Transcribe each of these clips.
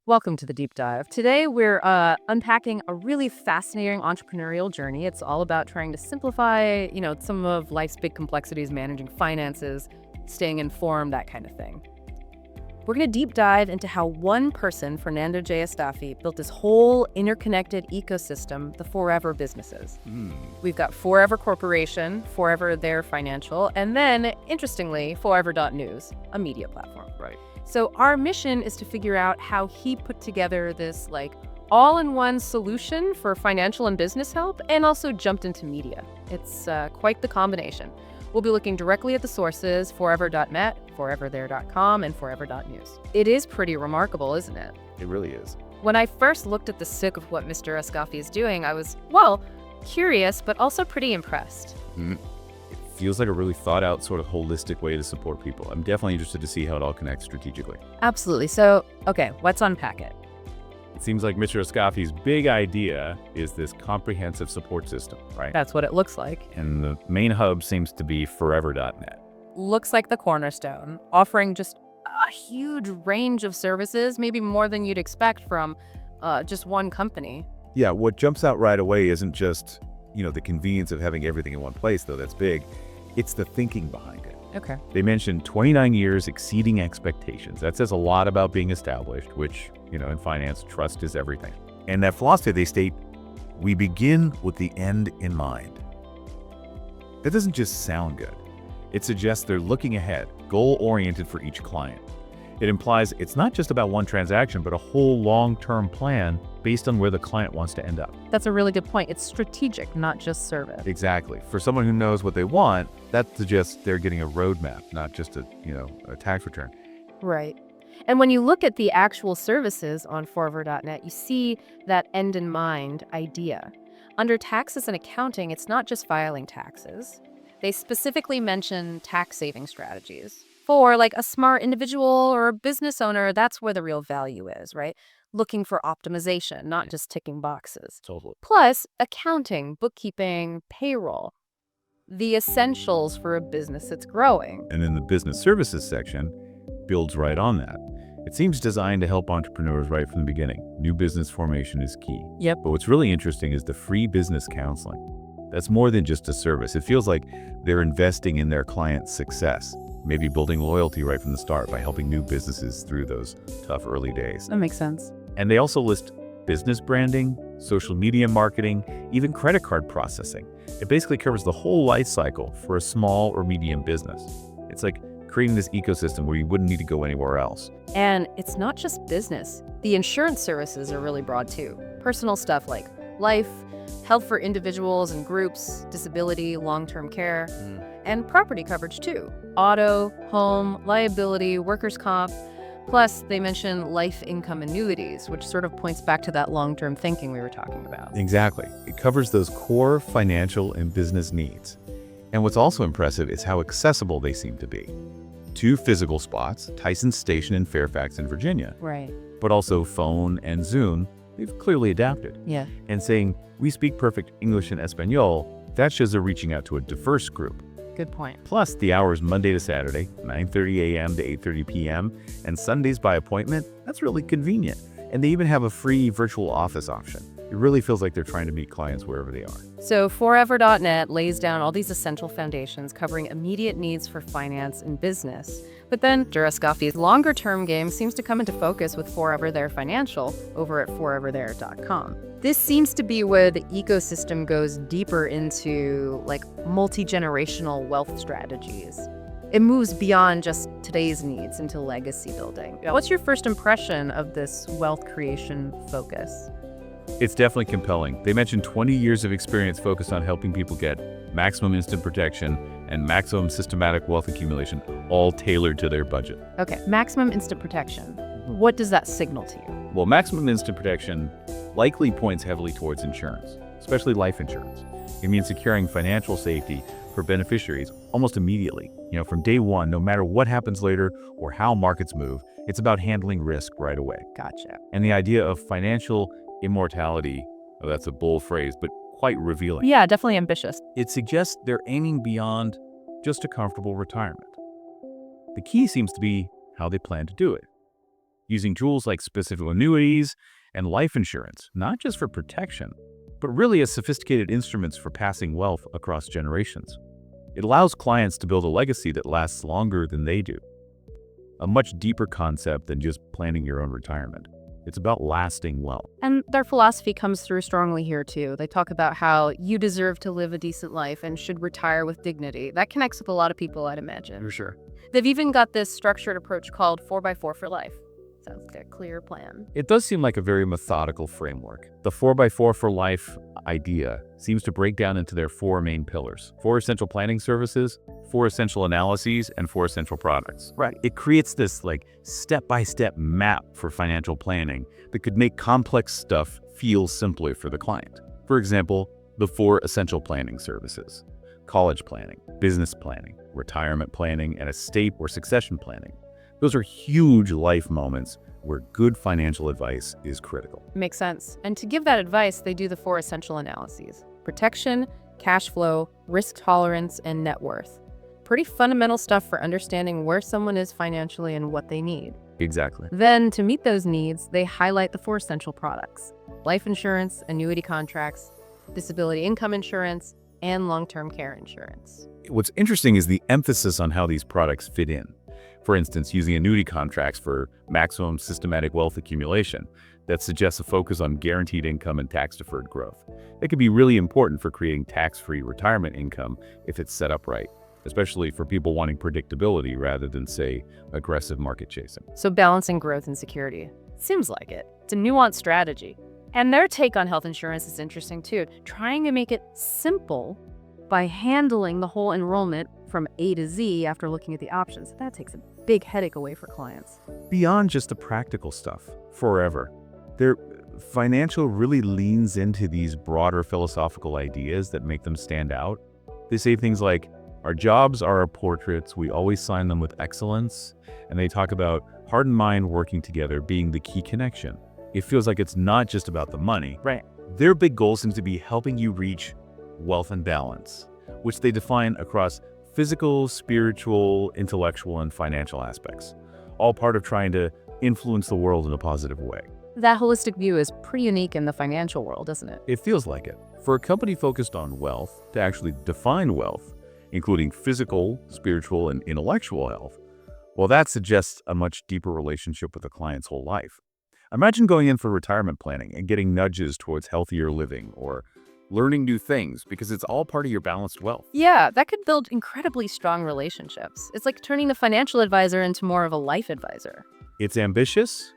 Welcome to the deep dive. Today, we're unpacking a really fascinating entrepreneurial journey. It's all about trying to simplify, some of life's big complexities, managing finances, staying informed, that kind of thing. We're going to deep dive into how one person, Fernando J. Escaffi, built this whole interconnected ecosystem, the Forever businesses. We've got Forever Corporation, Forever Their Financial, and then, interestingly, Forever.news, a media platform. Right. So our mission is to figure out how he put together this all-in-one solution for financial and business help and also jumped into media. It's quite the combination. We'll be looking directly at the sources, forever.net, foreverthere.com, and forever.news. It is pretty remarkable, isn't it? It really is. When I first looked at the sick of what Mr. Escaffi is doing, I was, curious, but also pretty impressed. It feels like a really thought out, sort of holistic way to support people. I'm definitely interested to see how it all connects strategically. Absolutely. So, okay, let's unpack it. It seems like Mr. Escaffi's big idea is this comprehensive support system, right? That's what it looks like. And the main hub seems to be forever.net. Looks like the cornerstone, offering just a huge range of services, maybe more than you'd expect from just one company. Yeah, what jumps out right away isn't just, the convenience of having everything in one place, though that's big. It's the thinking behind it. Okay. They mentioned 29 years exceeding expectations. That says a lot about being established, which, in finance, trust is everything. And that philosophy, they state, we begin with the end in mind. That doesn't just sound good. It suggests they're looking ahead, goal-oriented for each client. It implies it's not just about one transaction, but a whole long-term plan based on where the client wants to end up. That's a really good point. It's strategic, not just service. Exactly. For someone who knows what they want, that suggests they're getting a roadmap, not just a tax return. Right. And when you look at the actual services on forever.net, you see that end in mind idea. Under taxes and accounting, it's not just filing taxes. They specifically mention tax saving strategies. For a smart individual or a business owner, that's where the real value is, right? Looking for optimization, not just ticking boxes. Totally. Plus, accounting, bookkeeping, payroll, the essentials for a business that's growing. And then the business services section builds right on that. It seems designed to help entrepreneurs right from the beginning. New business formation is key. Yep. But what's really interesting is the free business counseling. That's more than just a service. It feels like they're investing in their client's success, maybe building loyalty right from the start by helping new businesses through those tough early days. That makes sense. And they also list business branding, social media marketing, even credit card processing. It basically covers the whole life cycle for a small or medium business. It's like creating this ecosystem where you wouldn't need to go anywhere else. And it's not just business. The insurance services are really broad too. Personal stuff like life, health for individuals and groups, disability, long-term care, and property coverage too. Auto, home, liability, workers' comp. Plus, they mention life income annuities, which sort of points back to that long-term thinking we were talking about. Exactly. It covers those core financial and business needs. And what's also impressive is how accessible they seem to be. 2 physical spots, Tyson's Station in Fairfax in Virginia. Right. But also phone and Zoom, they've clearly adapted. Yeah. And saying, we speak perfect English and Espanol, that shows they're reaching out to a diverse group. Good point. Plus, the hours Monday to Saturday, 9:30 a.m. to 8:30 p.m., and Sundays by appointment, that's really convenient. And they even have a free virtual office option. It really feels like they're trying to meet clients wherever they are. So forever.net lays down all these essential foundations covering immediate needs for finance and business. But then Escaffi's longer-term game seems to come into focus with Forever Their Financial over at foreverthere.com. This seems to be where the ecosystem goes deeper into multi-generational wealth strategies. It moves beyond just today's needs into legacy building. What's your first impression of this wealth creation focus? It's definitely compelling. They mentioned 20 years of experience focused on helping people get maximum instant protection and maximum systematic wealth accumulation, all tailored to their budget. Okay, maximum instant protection. What does that signal to you? Well, maximum instant protection likely points heavily towards insurance, especially life insurance. It means securing financial safety for beneficiaries almost immediately. From day one, no matter what happens later or how markets move, it's about handling risk right away. Gotcha. And the idea of financial immortality, that's a bold phrase, but quite revealing. Yeah, definitely ambitious. It suggests they're aiming beyond just a comfortable retirement. The key seems to be how they plan to do it. using tools like specific annuities and life insurance, not just for protection, but really as sophisticated instruments for passing wealth across generations. It allows clients to build a legacy that lasts longer than they do. A much deeper concept than just planning your own retirement. It's about lasting wealth. And their philosophy comes through strongly here, too. They talk about how you deserve to live a decent life and should retire with dignity. That connects with a lot of people, I'd imagine. For sure. They've even got this structured approach called 4x4 for life. Sounds like a clear plan. It does seem like a very methodical framework. The 4x4 for life idea seems to break down into their 4 main pillars: 4 essential planning services, 4 essential analyses, and 4 essential products. Right. It creates this step-by-step map for financial planning that could make complex stuff feel simpler for the client. For example, the 4 essential planning services: college planning, business planning, retirement planning, and estate or succession planning. Those are huge life moments where good financial advice is critical. Makes sense. And to give that advice, they do the 4 essential analyses: protection, cash flow, risk tolerance, and net worth. Pretty fundamental stuff for understanding where someone is financially and what they need. Exactly. Then, to meet those needs, they highlight the 4 essential products: life insurance, annuity contracts, disability income insurance, and long-term care insurance. What's interesting is the emphasis on how these products fit in. For instance, using annuity contracts for maximum systematic wealth accumulation that suggests a focus on guaranteed income and tax-deferred growth. It could be really important for creating tax-free retirement income if it's set up right, especially for people wanting predictability rather than, say, aggressive market chasing. So balancing growth and security. Seems like it. It's a nuanced strategy. And their take on health insurance is interesting too, trying to make it simple by handling the whole enrollment from A to Z after looking at the options. That takes a big headache away for clients. Beyond just the practical stuff, forever, their financial really leans into these broader philosophical ideas that make them stand out. They say things like, our jobs are our portraits, we always sign them with excellence, and they talk about heart and mind working together being the key connection. It feels like it's not just about the money. Right. Their big goal seems to be helping you reach wealth and balance, which they define across physical, spiritual, intellectual, and financial aspects, all part of trying to influence the world in a positive way. That holistic view is pretty unique in the financial world, isn't it? It feels like it. For a company focused on wealth to actually define wealth, including physical, spiritual, and intellectual health, well, that suggests a much deeper relationship with the client's whole life. Imagine going in for retirement planning and getting nudges towards healthier living or learning new things because it's all part of your balanced wealth. Yeah, that could build incredibly strong relationships. It's like turning the financial advisor into more of a life advisor. It's ambitious,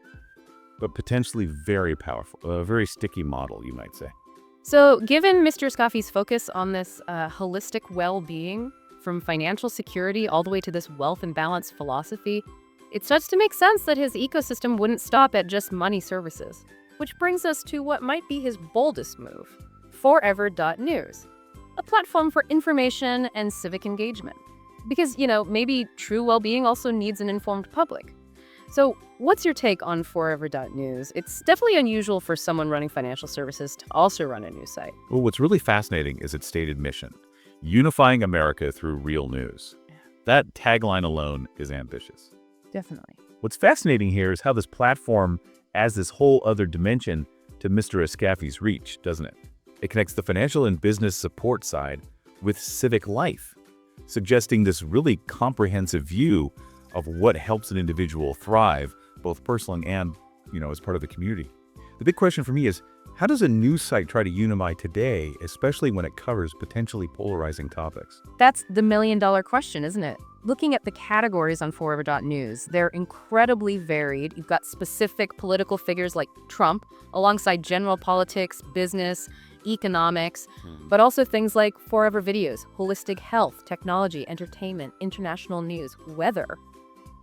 but potentially very powerful, a very sticky model, you might say. So given Mr. Escaffi's focus on this holistic well-being, from financial security all the way to this wealth and balance philosophy, it starts to make sense that his ecosystem wouldn't stop at just money services. Which brings us to what might be his boldest move: Forever.News, a platform for information and civic engagement. Because, maybe true well-being also needs an informed public. So what's your take on Forever.News? It's definitely unusual for someone running financial services to also run a news site. Well, what's really fascinating is its stated mission: unifying America through real news. That tagline alone is ambitious. Definitely. What's fascinating here is how this platform adds this whole other dimension to Mr. Escaffi's reach, doesn't it? It connects the financial and business support side with civic life, suggesting this really comprehensive view of what helps an individual thrive, both personally and, as part of the community. The big question for me is, how does a news site try to unify today, especially when it covers potentially polarizing topics? That's the million-dollar question, isn't it? Looking at the categories on Forever.News, they're incredibly varied. You've got specific political figures like Trump, alongside general politics, business, economics, but also things like Forever Videos, holistic health, technology, entertainment, international news, weather.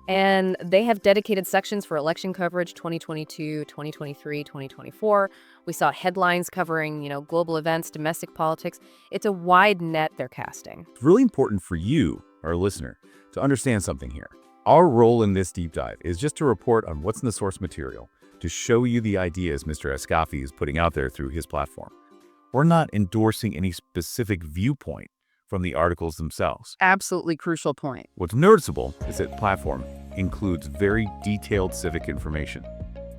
And they have dedicated sections for election coverage 2022, 2023, 2024. We saw headlines covering, global events, domestic politics. It's a wide net they're casting. It's really important for you, our listener, to understand something here. Our role in this deep dive is just to report on what's in the source material, to show you the ideas Mr. Escaffi is putting out there through his platform. We're not endorsing any specific viewpoint from the articles themselves. Absolutely crucial point. What's noticeable is that platform includes very detailed civic information.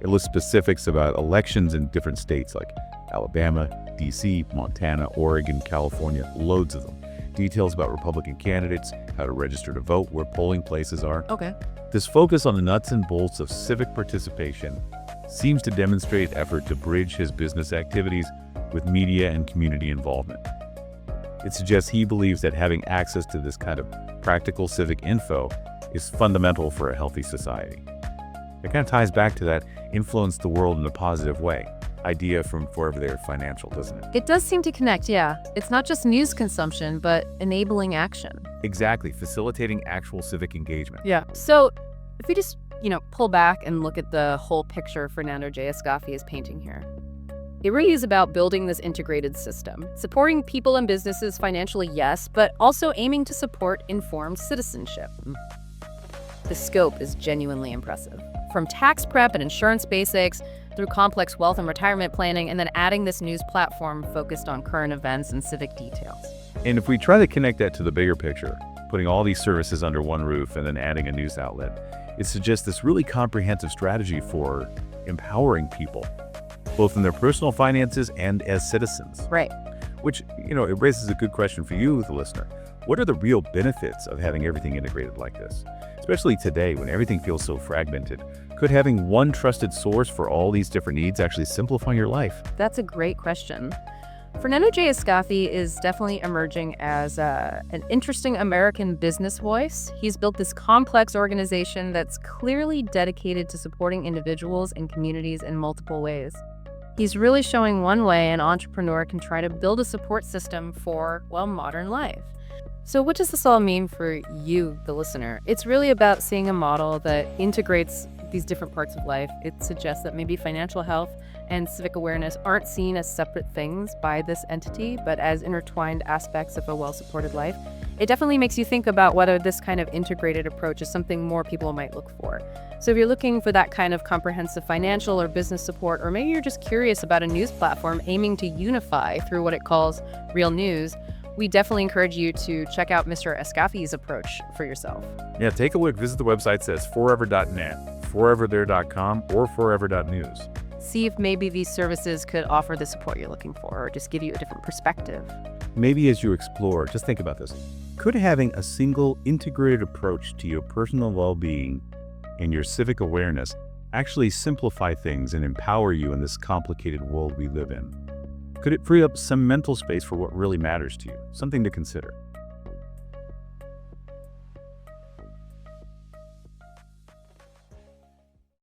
It lists specifics about elections in different states like Alabama, DC, Montana, Oregon, California, loads of them. Details about Republican candidates, how to register to vote, where polling places are. Okay. This focus on the nuts and bolts of civic participation seems to demonstrate effort to bridge his business activities with media and community involvement. It suggests he believes that having access to this kind of practical civic info is fundamental for a healthy society. It kind of ties back to that influence the world in a positive way idea from Forever There Financial, doesn't it? It does seem to connect, yeah. It's not just news consumption, but enabling action. Exactly, facilitating actual civic engagement. Yeah. So if we just, pull back and look at the whole picture Fernando J. Escaffi is painting here, it really is about building this integrated system, supporting people and businesses financially, yes, but also aiming to support informed citizenship. The scope is genuinely impressive. From tax prep and insurance basics, through complex wealth and retirement planning, and then adding this news platform focused on current events and civic details. And if we try to connect that to the bigger picture, putting all these services under one roof and then adding a news outlet, it suggests this really comprehensive strategy for empowering people, both in their personal finances and as citizens. Right. Which, it raises a good question for you, the listener. What are the real benefits of having everything integrated like this? Especially today when everything feels so fragmented. Could having one trusted source for all these different needs actually simplify your life? That's a great question. Fernando J. Escaffi is definitely emerging as an interesting American business voice. He's built this complex organization that's clearly dedicated to supporting individuals and communities in multiple ways. He's really showing one way an entrepreneur can try to build a support system for, modern life. So what does this all mean for you, the listener? It's really about seeing a model that integrates these different parts of life. It suggests that maybe financial health and civic awareness aren't seen as separate things by this entity, but as intertwined aspects of a well-supported life. It definitely makes you think about whether this kind of integrated approach is something more people might look for. So if you're looking for that kind of comprehensive financial or business support, or maybe you're just curious about a news platform aiming to unify through what it calls real news, we definitely encourage you to check out Mr. Escaffi's approach for yourself. Yeah, take a look. Visit the website, says forever.net, foreverthere.com, or forever.news. See if maybe these services could offer the support you're looking for, or just give you a different perspective. Maybe as you explore, just think about this. Could having a single integrated approach to your personal well-being and your civic awareness actually simplify things and empower you in this complicated world we live in? Could it free up some mental space for what really matters to you? Something to consider.